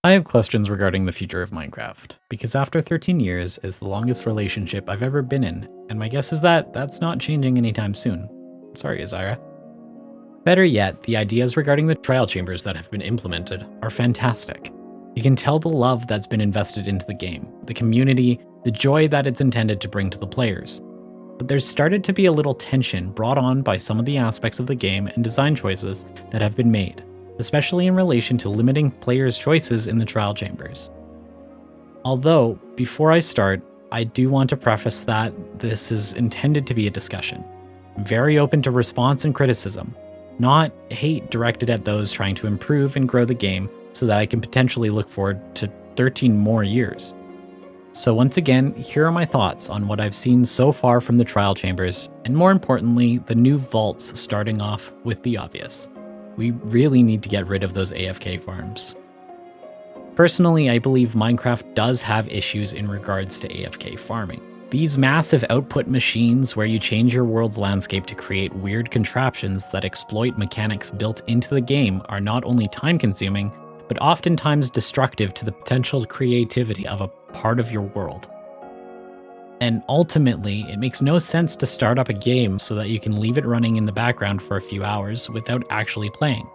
I have questions regarding the future of Minecraft, because after 13 years is the longest relationship I've ever been in, and my guess is that that's not changing anytime soon. Sorry, Azira. Better yet, the ideas regarding the trial chambers that have been implemented are fantastic. You can tell the love that's been invested into the game, the community, the joy that it's intended to bring to the players. But there's started to be a little tension brought on by some of the aspects of the game and design choices that have been made, especially in relation to limiting players' choices in the trial chambers. Although, before I start, I do want to preface that this is intended to be a discussion. I'm very open to response and criticism, not hate directed at those trying to improve and grow the game so that I can potentially look forward to 13 more years. So once again, here are my thoughts on what I've seen so far from the trial chambers, and more importantly, the new vaults, starting off with the obvious. We really need to get rid of those AFK farms. Personally, I believe Minecraft does have issues in regards to AFK farming. These massive output machines where you change your world's landscape to create weird contraptions that exploit mechanics built into the game are not only time-consuming, but oftentimes destructive to the potential creativity of a part of your world. And ultimately, it makes no sense to start up a game so that you can leave it running in the background for a few hours without actually playing.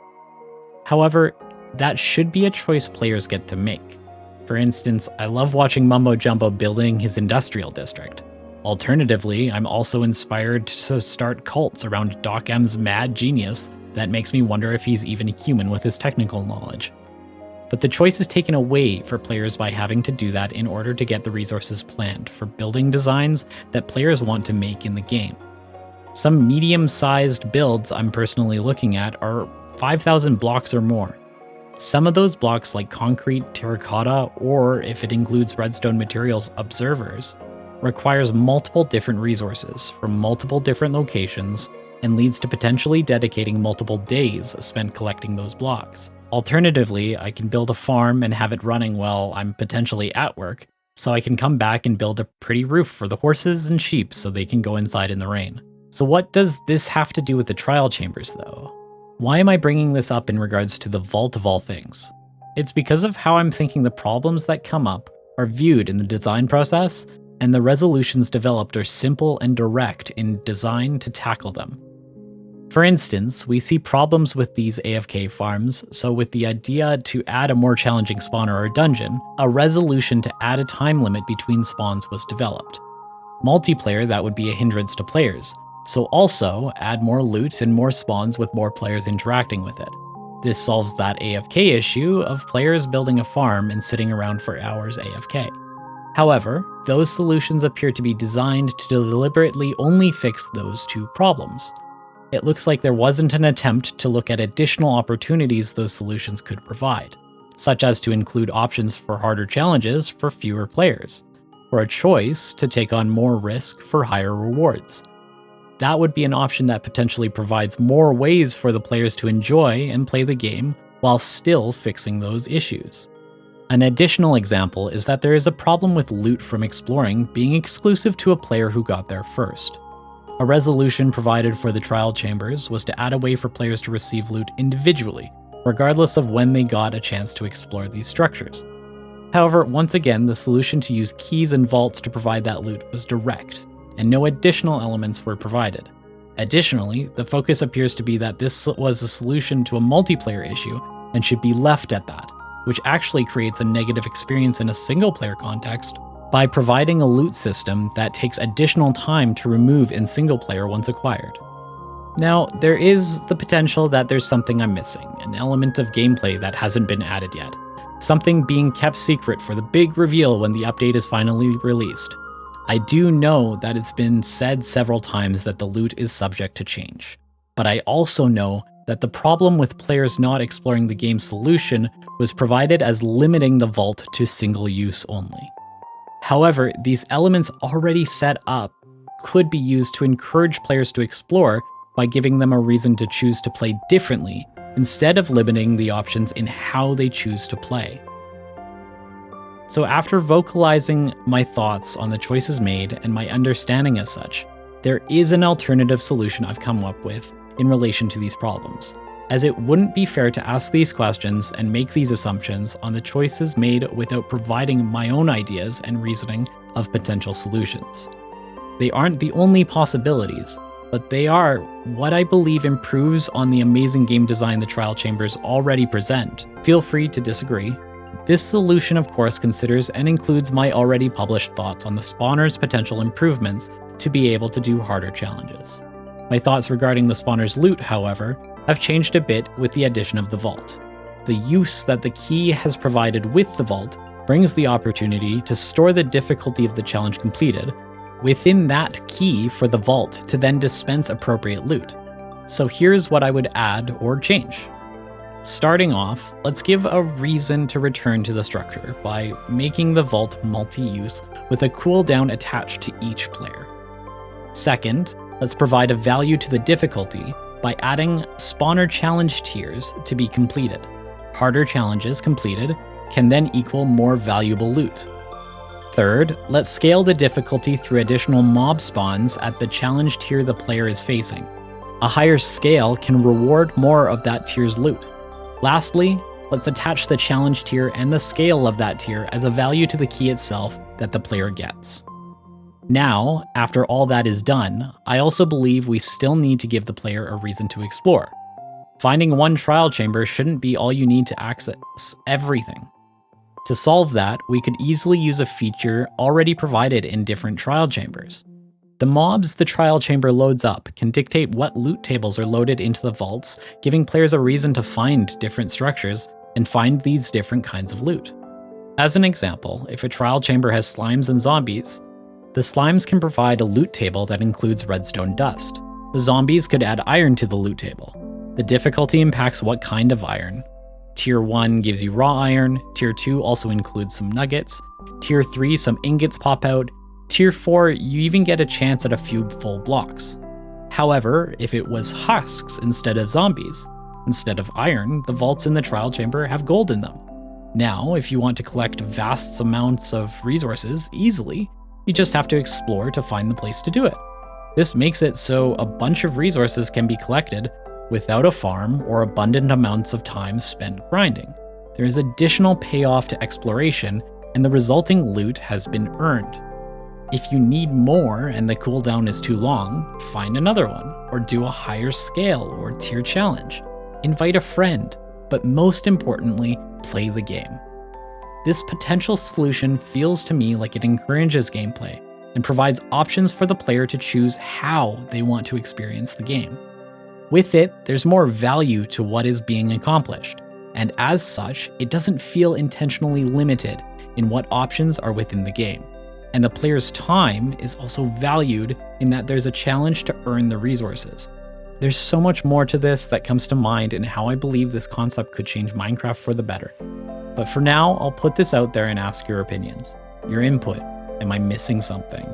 However, that should be a choice players get to make. For instance, I love watching Mumbo Jumbo building his industrial district. Alternatively, I'm also inspired to start cults around Doc M's mad genius that makes me wonder if he's even human with his technical knowledge. But the choice is taken away for players by having to do that in order to get the resources planned for building designs that players want to make in the game. Some medium-sized builds I'm personally looking at are 5,000 blocks or more. Some of those blocks, like concrete, terracotta, or if it includes redstone materials, observers, requires multiple different resources from multiple different locations and leads to potentially dedicating multiple days spent collecting those blocks. Alternatively, I can build a farm and have it running while I'm potentially at work, so I can come back and build a pretty roof for the horses and sheep so they can go inside in the rain. So what does this have to do with the trial chambers though? Why am I bringing this up in regards to the vault of all things? It's because of how I'm thinking the problems that come up are viewed in the design process, and the resolutions developed are simple and direct in design to tackle them. For instance, we see problems with these AFK farms, so with the idea to add a more challenging spawner or dungeon, a resolution to add a time limit between spawns was developed. Multiplayer, that would be a hindrance to players, so also add more loot and more spawns with more players interacting with it. This solves that AFK issue of players building a farm and sitting around for hours AFK. However, those solutions appear to be designed to deliberately only fix those two problems. It looks like there wasn't an attempt to look at additional opportunities those solutions could provide, such as to include options for harder challenges for fewer players, or a choice to take on more risk for higher rewards. That would be an option that potentially provides more ways for the players to enjoy and play the game while still fixing those issues. An additional example is that there is a problem with loot from exploring being exclusive to a player who got there first. A resolution provided for the trial chambers was to add a way for players to receive loot individually, regardless of when they got a chance to explore these structures. However, once again, the solution to use keys and vaults to provide that loot was direct, and no additional elements were provided. Additionally, the focus appears to be that this was a solution to a multiplayer issue and should be left at that, which actually creates a negative experience in a single-player context by providing a loot system that takes additional time to remove in single-player once acquired. Now, there is the potential that there's something I'm missing, an element of gameplay that hasn't been added yet, something being kept secret for the big reveal when the update is finally released. I do know that it's been said several times that the loot is subject to change, but I also know that the problem with players not exploring the game's solution was provided as limiting the vault to single use only. However, these elements already set up could be used to encourage players to explore by giving them a reason to choose to play differently, instead of limiting the options in how they choose to play. So after vocalizing my thoughts on the choices made and my understanding as such, there is an alternative solution I've come up with in relation to these problems. as it wouldn't be fair to ask these questions and make these assumptions on the choices made without providing my own ideas and reasoning of potential solutions. They aren't the only possibilities, but they are what I believe improves on the amazing game design the trial chambers already present. Feel free to disagree. This solution, of course, considers and includes my already published thoughts on the spawner's potential improvements to be able to do harder challenges. My thoughts regarding the spawner's loot, however, have changed a bit with the addition of the vault. The use that the key has provided with the vault brings the opportunity to store the difficulty of the challenge completed within that key for the vault to then dispense appropriate loot. So here's what I would add or change. Starting off, let's give a reason to return to the structure by making the vault multi-use with a cooldown attached to each player. Second, let's provide a value to the difficulty by adding spawner challenge tiers to be completed. Harder challenges completed can then equal more valuable loot. Third, let's scale the difficulty through additional mob spawns at the challenge tier the player is facing. A higher scale can reward more of that tier's loot. Lastly, let's attach the challenge tier and the scale of that tier as a value to the key itself that the player gets. Now, after all that is done, I also believe we still need to give the player a reason to explore. Finding one trial chamber shouldn't be all you need to access everything. To solve that, we could easily use a feature already provided in different trial chambers. The mobs the trial chamber loads up can dictate what loot tables are loaded into the vaults, giving players a reason to find different structures and find these different kinds of loot. As an example, if a trial chamber has slimes and zombies, the slimes can provide a loot table that includes redstone dust. The zombies could add iron to the loot table. The difficulty impacts what kind of iron. Tier 1 gives you raw iron, Tier 2 also includes some nuggets, Tier 3 some ingots pop out, Tier 4 you even get a chance at a few full blocks. However, if it was husks instead of zombies, instead of iron, the vaults in the trial chamber have gold in them. Now, if you want to collect vast amounts of resources easily, you just have to explore to find the place to do it. This makes it so a bunch of resources can be collected without a farm or abundant amounts of time spent grinding. There is additional payoff to exploration, and the resulting loot has been earned. If you need more and the cooldown is too long, find another one, or do a higher scale or tier challenge. Invite a friend, but most importantly, play the game. This potential solution feels to me like it encourages gameplay and provides options for the player to choose how they want to experience the game. With it, there's more value to what is being accomplished, and as such, it doesn't feel intentionally limited in what options are within the game. And the player's time is also valued in that there's a challenge to earn the resources. There's so much more to this that comes to mind in how I believe this concept could change Minecraft for the better. But for now, I'll put this out there and ask your opinions. Your input. Am I missing something?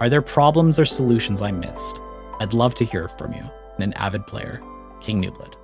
Are there problems or solutions I missed? I'd love to hear from you. An avid player, King Newblood.